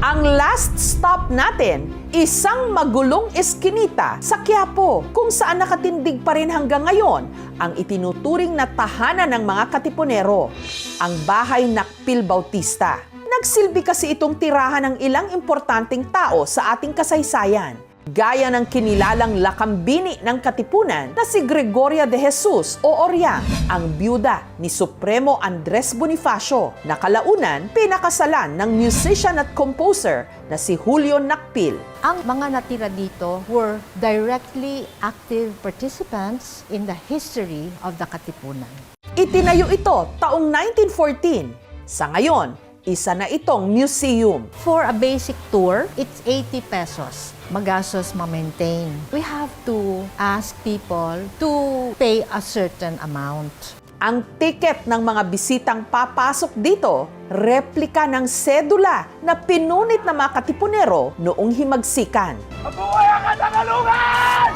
Ang last stop natin, isang magulong eskinita sa Quiapo, kung saan nakatindig pa rin hanggang ngayon ang itinuturing na tahanan ng mga Katipunero, ang Bahay Nakpil Bautista. Nagsilbi kasi itong tirahan ng ilang importanteng tao sa ating kasaysayan, gaya ng kinilalang lakambini ng Katipunan na si Gregoria de Jesus o Oriang, ang byuda ni Supremo Andres Bonifacio, na kalaunan pinakasalan ng musician at composer na si Julio Nakpil. Ang mga natira dito were directly active participants in the history of the Katipunan. Itinayo ito taong 1914. Sa ngayon, isa na itong museum. For a basic tour, it's 80 pesos. Magastos ma-maintain. We have to ask people to pay a certain amount. Ang tiket ng mga bisitang papasok dito, replika ng sedula na pinunit ng mga Katipunero noong himagsikan. Mabuhay ang Katangalungan!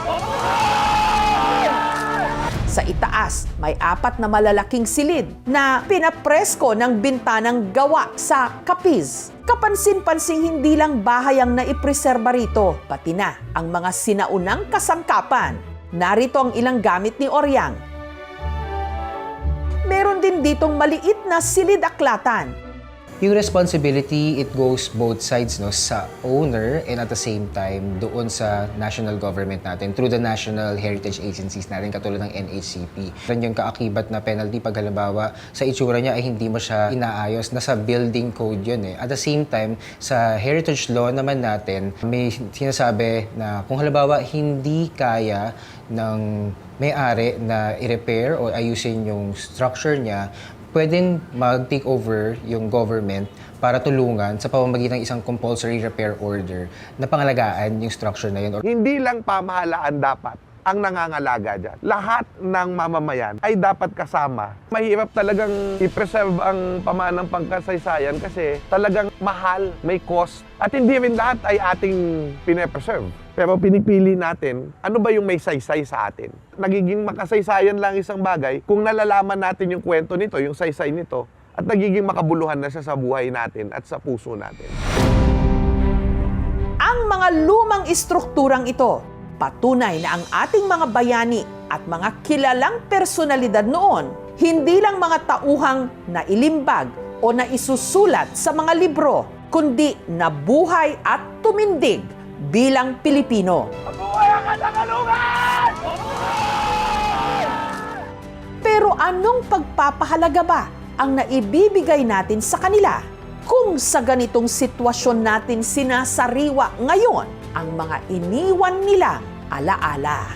Sa itaas, may 4 na malalaking silid na pinapresko ng bintanang gawa sa Capiz. Kapansin-pansing hindi lang bahay ang naipreserba rito, pati na ang mga sinaunang kasangkapan. Narito ang ilang gamit ni Oriang. Meron din ditong maliit na silid-aklatan. Yung responsibility, it goes both sides, no, sa owner and at the same time doon sa national government natin through the national heritage agencies natin katulad ng NHCP. Yan yung kaakibat na penalty pag halimbawa sa itsura niya ay hindi mo siya inaayos. Nasa building code yun eh. At the same time, sa heritage law naman natin, may sinasabi na kung halimbawa hindi kaya ng may-ari na i-repair o ayusin yung structure niya, pwedeng mag-take over yung government para tulungan sa pamamagitan ng isang compulsory repair order na pangalagaan yung structure na yun. Hindi lang pamahalaan dapat ang nangangalaga dyan. Lahat ng mamamayan ay dapat kasama. Mahirap talagang i-preserve ang pamanang pangkasaysayan kasi talagang mahal, may cost. At hindi rin lahat ay ating pine-preserve. Pero pinipili natin, ano ba yung may saysay sa atin? Nagiging makasaysayan lang isang bagay kung nalalaman natin yung kwento nito, yung saysay nito, at nagiging makabuluhan na siya sa buhay natin at sa puso natin. Ang mga lumang istrukturang ito, patunay na ang ating mga bayani at mga kilalang personalidad noon, hindi lang mga tauhang nailimbag o naisusulat sa mga libro, kundi nabuhay at tumindig bilang Pilipino. Mabuhay ang Katangalungan! Pero anong pagpapahalaga ba ang naibibigay natin sa kanila kung sa ganitong sitwasyon natin sinasariwa ngayon ang mga iniwan nilang alaala?